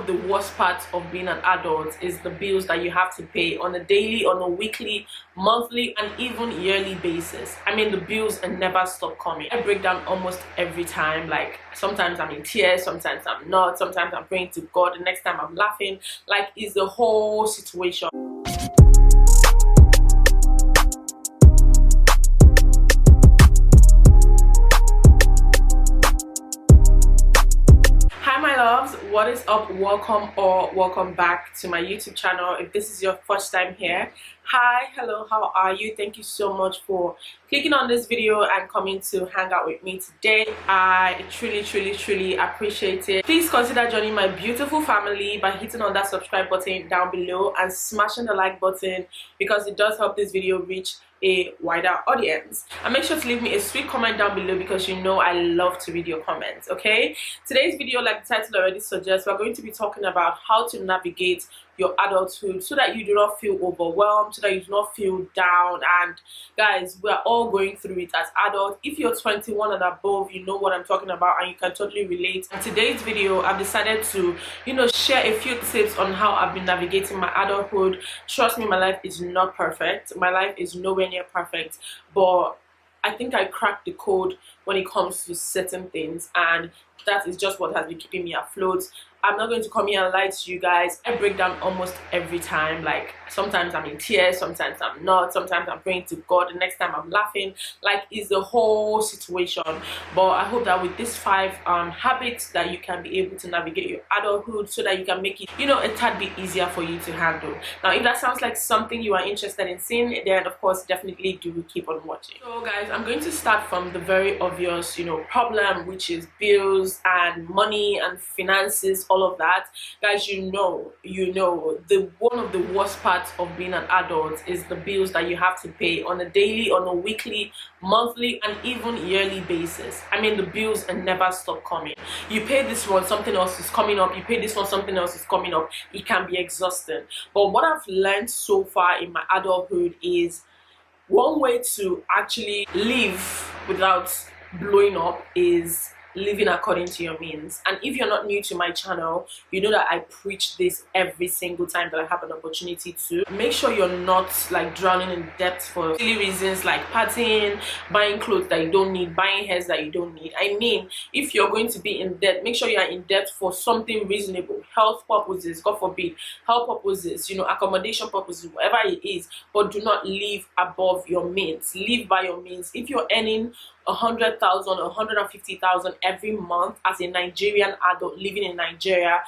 of the worst parts of being an adult is the bills that you have to pay on a daily, on a weekly, monthly, and even yearly basis. I mean, the bills never stop coming. I break down almost every time. Like, sometimes I'm in tears, sometimes I'm not, sometimes I'm praying to God, the next time I'm laughing. Like, it's the whole situation. What is up? Welcome or welcome back to my YouTube channel. If this is your first time here, hi, hello, how are you? Thank you so much for clicking on this video and coming to hang out with me today. I truly appreciate it. Please consider joining my beautiful family by hitting on that subscribe button down below and smashing the like button, because it does help this video reach a wider audience. And make sure to leave me a sweet comment down below, because you know I love to read your comments. Okay, today's video, like the title already suggests, we're going to be talking about how to navigate your adulthood so that you do not feel overwhelmed, so that you do not feel down. And guys, we're all going through it as adults. If you're 21 and above, you know what I'm talking about and you can totally relate. In today's video, I've decided to share a few tips on how I've been navigating my adulthood. Trust me, my life is not perfect. My life is nowhere near perfect, but I think I cracked the code when it comes to certain things, and that is just what has been keeping me afloat. I'm not going to come here and lie to you guys. I break down almost every time. Like, sometimes I'm in tears, sometimes I'm not, sometimes I'm praying to God, the next time I'm laughing. Like, it's the whole situation. But I hope that with these 5 habits that you can be able to navigate your adulthood so that you can make it a tad bit easier for you to handle. Now, if that sounds like something you are interested in seeing, then of course definitely do keep on watching. So guys, I'm going to start from the very obvious problem, which is bills and money and finances, all of that. Guys, the one of the worst parts of being an adult is the bills that you have to pay on a daily, on a weekly, monthly, and even yearly basis. I mean, the bills never stop coming. You pay this one, something else is coming up. You pay this one, something else is coming up. It can be exhausting. But what I've learned so far in my adulthood is one way to actually live without blowing up is living according to your means. And if you're not new to my channel, you know that I preach this every single time that I have an opportunity to. Make sure you're not like drowning in debt for silly reasons like partying, buying clothes that you don't need, buying hairs that you don't need. I mean, if you're going to be in debt, make sure you are in debt for something reasonable, health purposes, God forbid, health purposes, accommodation purposes, whatever it is. But do not live above your means. Live by your means. If you're earning 100,000 or 150,000 every month as a Nigerian adult living in Nigeria,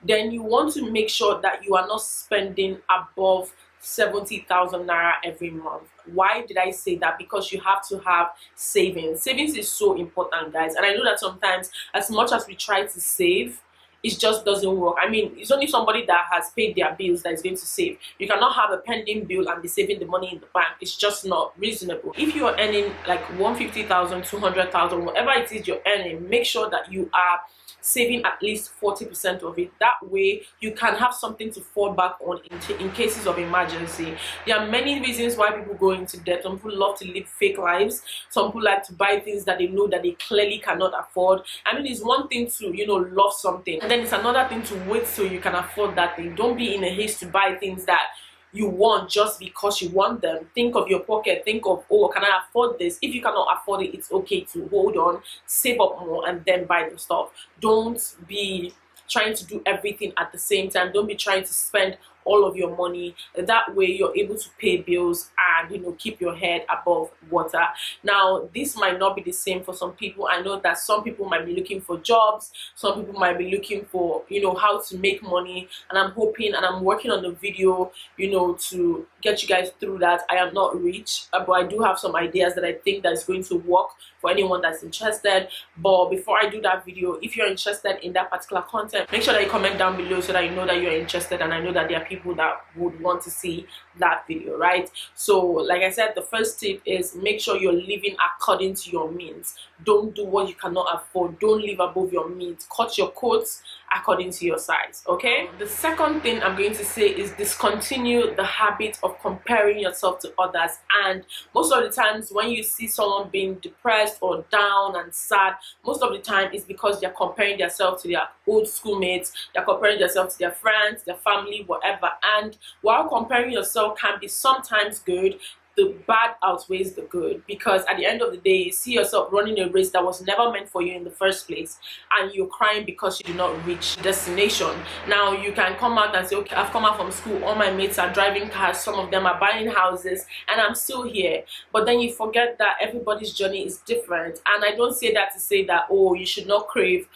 then you want to make sure that you are not spending above 70,000 naira every month. Why did I say that? Because you have to have savings. Savings is so important, guys. And I know that sometimes, as much as we try to save, it just doesn't work. I mean, it's only somebody that has paid their bills that is going to save. You cannot have a pending bill and be saving the money in the bank. It's just not reasonable. If you are earning like 150,000, 200,000, whatever it is you're earning, make sure that you are saving at least 40% of it. That way you can have something to fall back on in cases of emergency. There are many reasons why people go into debt. Some people love to live fake lives. Some people like to buy things that they know that they clearly cannot afford. I mean, it's one thing to love something, and then it's another thing to wait till you can afford that thing. Don't be in a haste to buy things that you want just because you want them. Think of your pocket. Think of, oh, can I afford this? If you cannot afford it, it's okay to hold on, save up more, and then buy the stuff. Don't be trying to do everything at the same time. Don't be trying to spend all of your money. That way you're able to pay bills and keep your head above water. Now, this might not be the same for some people. I know that some people might be looking for jobs, some people might be looking for how to make money, and I'm hoping and I'm working on the video to get you guys through that. I am not rich, but I do have some ideas that I think that is going to work for anyone that's interested. But before I do that video, if you're interested in that particular content, make sure that you comment down below so that you know that you're interested, and I know that there are people that would want to see that video, right? So like I said, the first tip is make sure you're living according to your means. Don't do what you cannot afford. Don't live above your means. Cut your coats according to your size. Okay, the second thing I'm going to say is discontinue the habit of comparing yourself to others. And most of the times when you see someone being depressed or down and sad, most of the time it's because they're comparing themselves to their old schoolmates, they're comparing themselves to their friends, their family, whatever. And while comparing yourself can be sometimes good, the bad outweighs the good, because at the end of the day you see yourself running a race that was never meant for you in the first place, and you're crying because you did not reach the destination. Now you can come out and say, okay, I've come out from school, all my mates are driving cars, some of them are buying houses, and I'm still here. But then you forget that everybody's journey is different. And I don't say that to say that, oh, you should not crave,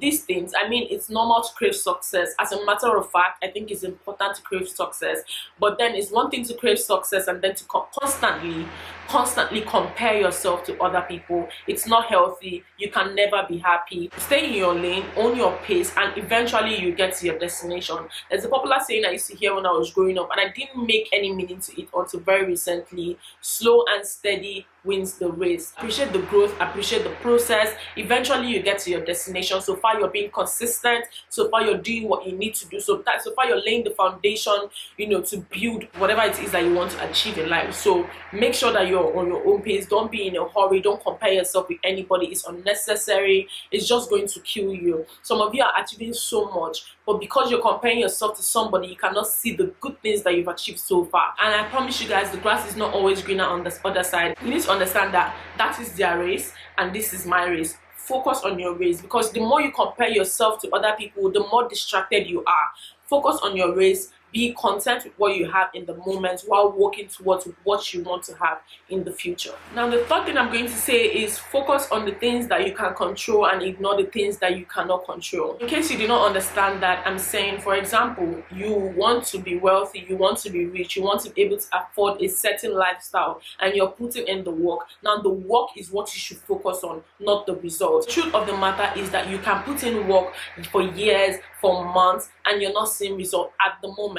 these things. I mean, it's normal to crave success. As a matter of fact, I think it's important to crave success, but then it's one thing to crave success and then to constantly compare yourself to other people. It's not healthy. You can never be happy. Stay in your lane, own your pace, and eventually you get to your destination. There's a popular saying I used to hear when I was growing up, and I didn't make any meaning to it until very recently: slow and steady wins the race. Appreciate the growth, appreciate the process. Eventually you get to your destination. So far you're being consistent, so far you're doing what you need to do, so far you're laying the foundation, to build whatever it is that you want to achieve in life. So make sure that you're on your own pace. Don't be in a hurry. Don't compare yourself with anybody. It's unnecessary. It's just going to kill you. Some of you are achieving so much, but because you're comparing yourself to somebody, you cannot see the good things that you've achieved so far. And I promise you guys, the grass is not always greener on the other side. You need to understand that that is their race and this is my race. Focus on your race, because the more you compare yourself to other people, the more distracted you are. Focus on your race. Be content with what you have in the moment while working towards what you want to have in the future. Now, the third thing I'm going to say is focus on the things that you can control and ignore the things that you cannot control. In case you do not understand that, I'm saying, for example, you want to be wealthy, you want to be rich, you want to be able to afford a certain lifestyle, and you're putting in the work. Now, the work is what you should focus on, not the result. The truth of the matter is that you can put in work for years, for months, and you're not seeing results at the moment.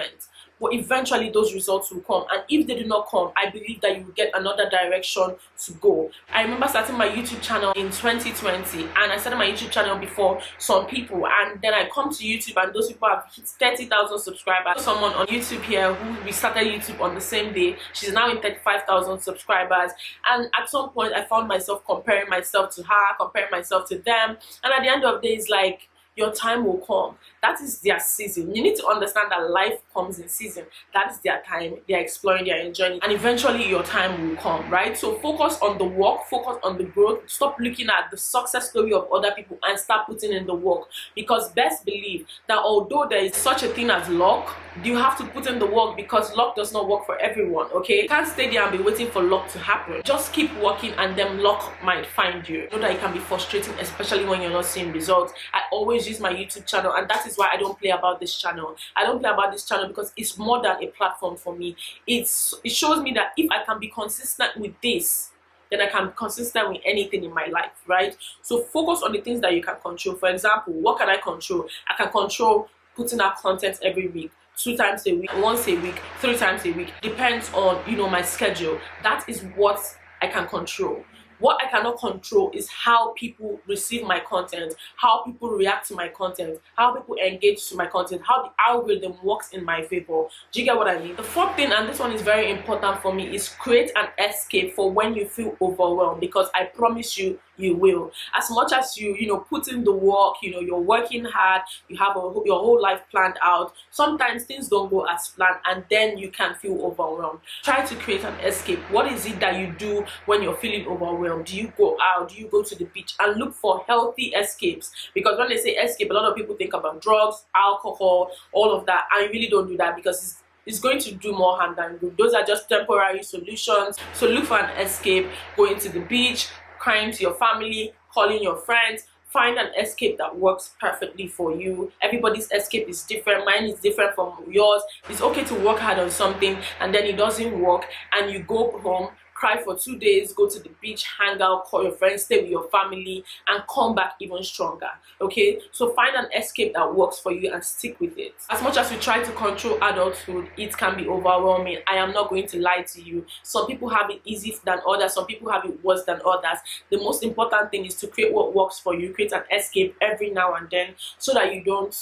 But eventually those results will come, and if they do not come, I believe that you will get another direction to go. I remember starting my YouTube channel in 2020, and I started my YouTube channel before some people, and then I come to YouTube and those people have hit 30,000 subscribers. Someone on YouTube here who we started YouTube on the same day, she's now in 35,000 subscribers, and at some point I found myself comparing myself to her, comparing myself to them, and at the end of the day it's like, your time will come. That is their season. You need to understand that life comes in season. That is their time. They're exploring, they're enjoying, and eventually your time will come, right? So focus on the work, focus on the growth. Stop looking at the success story of other people and start putting in the work. Because best believe that although there is such a thing as luck, you have to put in the work, because luck does not work for everyone, okay? You can't stay there and be waiting for luck to happen. Just keep working and then luck might find you. You know that it can be frustrating, especially when you're not seeing results. I always use my YouTube channel, and that is why I don't play about this channel. I don't play about this channel because it's more than a platform for me. It shows me that if I can be consistent with this, then I can be consistent with anything in my life, right? So focus on the things that you can control. For example, what can I control? I can control putting out content every week, 2 times a week, once a week, 3 times a week. Depends on, my schedule. That is what I can control. What I cannot control is how people receive my content, how people react to my content, how people engage to my content, how the algorithm works in my favor. Do you get what I mean? The fourth thing, and this one is very important for me, is create an escape for when you feel overwhelmed, because I promise you, you will. As much as you put in the work, you're working hard, you have your whole life planned out, sometimes things don't go as planned, and then you can feel overwhelmed. Try to create an escape. What is it that you do when you're feeling overwhelmed? Do you go out? Do you go to the beach? And look for healthy escapes, because when they say escape, a lot of people think about drugs, alcohol, all of that. I really don't do that, because it's going to do more harm than good. Those are just temporary solutions. So look for an escape. Going to the beach, crying to your family, calling your friends. Find an escape that works perfectly for you. Everybody's escape is different. Mine is different from yours. It's okay to work hard on something and then it doesn't work, and you go home cry for 2 days, go to the beach, hang out, call your friends, stay with your family, and come back even stronger. Okay, so find an escape that works for you and stick with it. As much as we try to control adulthood, it can be overwhelming. I am not going to lie to you. Some people have it easy than others, some people have it worse than others. The most important thing is to create what works for you. Create an escape every now and then so that you don't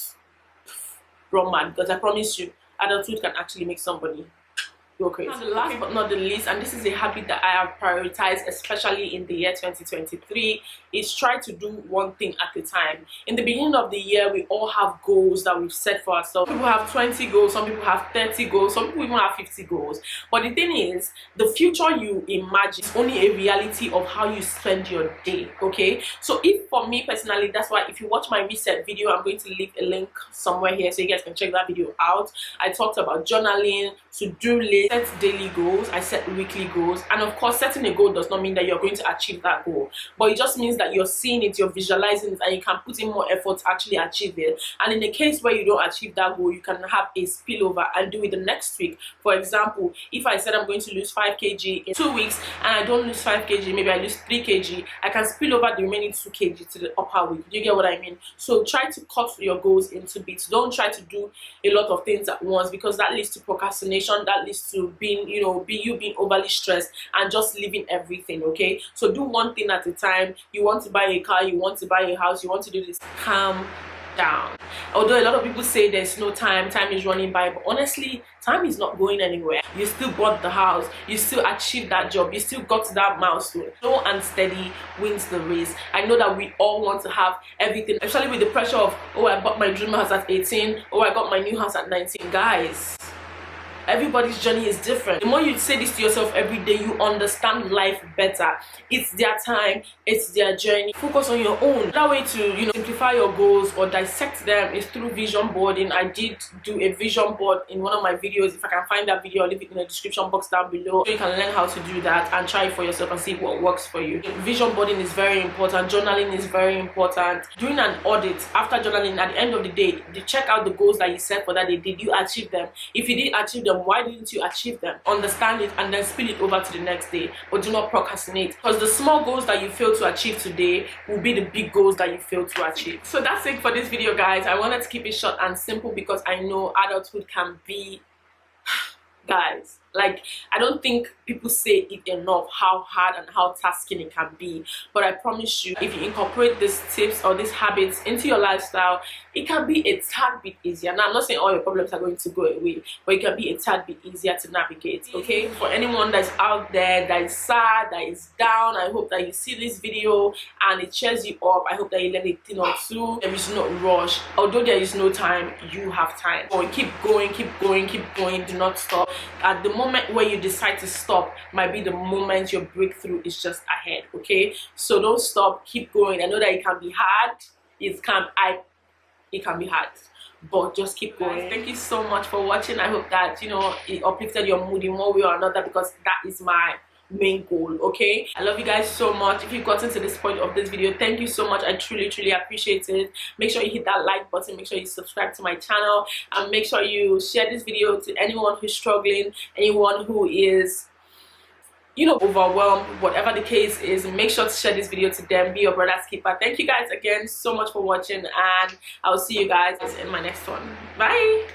run mad, because I promise you, adulthood can actually make somebody go crazy. And the last but not the least, and this is a habit that I have prioritized, especially in the year 2023, is try to do one thing at a time. In the beginning of the year, we all have goals that we've set for ourselves. Some people have 20 goals, some people have 30 goals, some people even have 50 goals. But the thing is, the future you imagine is only a reality of how you spend your day, okay? So if for me personally, that's why if you watch my reset video, I'm going to leave a link somewhere here so you guys can check that video out. I talked about journaling, to-do list, set daily goals, I set weekly goals, and of course setting a goal does not mean that you're going to achieve that goal, but it just means that you're seeing it, you're visualizing it, and you can put in more effort to actually achieve it. And in the case where you don't achieve that goal, you can have a spillover and do it the next week. For example, if I said I'm going to lose 5 kg in 2 weeks and I don't lose 5 kg, maybe I lose 3 kg, I can spill over the remaining 2 kg to the upper week. Do you get what I mean? So try to cut your goals into bits. Don't try to do a lot of things at once, because that leads to procrastination, that leads to being, being overly stressed and just leaving everything. Okay, so do one thing at a time. You want to buy a car, you want to buy a house, you want to do this, calm down. Although a lot of people say there's no time, time is running by, but honestly, time is not going anywhere. You still bought the house, you still achieved that job, you still got to that milestone. Slow and steady wins the race. I know that we all want to have everything, especially with the pressure of, oh, I bought my dream house at 18, oh, I got my new house at 19. Guys, everybody's journey is different. The more you say this to yourself every day, you understand life better. It's their time, it's their journey. Focus on your own. That way to simplify your goals or dissect them is through vision boarding. I did do a vision board in one of my videos. If I can find that video, I'll leave it in the description box down below, so you can learn how to do that and try it for yourself and see what works for you. Vision boarding is very important. Journaling is very important. Doing an audit after journaling, at the end of the day, you check out the goals that you set for that day. Did you achieve them? If you did achieve them, why didn't you achieve them? Understand it and then spill it over to the next day. But do not procrastinate, because the small goals that you fail to achieve today will be the big goals that you fail to achieve. So that's it for this video, guys. I wanted to keep it short and simple because I know adulthood can be guys, like, I don't think people say it enough how hard and how tasking it can be. But I promise you, if you incorporate these tips or these habits into your lifestyle, it can be a tad bit easier. Now, I'm not saying all your problems are going to go away, but it can be a tad bit easier to navigate. Okay, for anyone that's out there that is sad, that is down, I hope that you see this video and it cheers you up. I hope that you learn a thing or two. There is no rush. Although there is no time, you have time. So keep going, keep going, keep going. Do not stop. At the moment where you decide to stop might be the moment your breakthrough is just ahead. Okay, so don't stop, keep going. I know that it can be hard, it can be hard, but just keep going. Thank you so much for watching. I hope that it uplifted your mood in one way or another, because that is my main goal. Okay, I love you guys so much. If you've gotten to this point of this video, thank you so much. I truly appreciate it. Make sure you hit that like button, make sure you subscribe to my channel, and make sure you share this video to anyone who's struggling, anyone who is overwhelmed, whatever the case is. Make sure to share this video to them. Be your brother's keeper. Thank you guys again so much for watching, and I'll see you guys in my next one. Bye.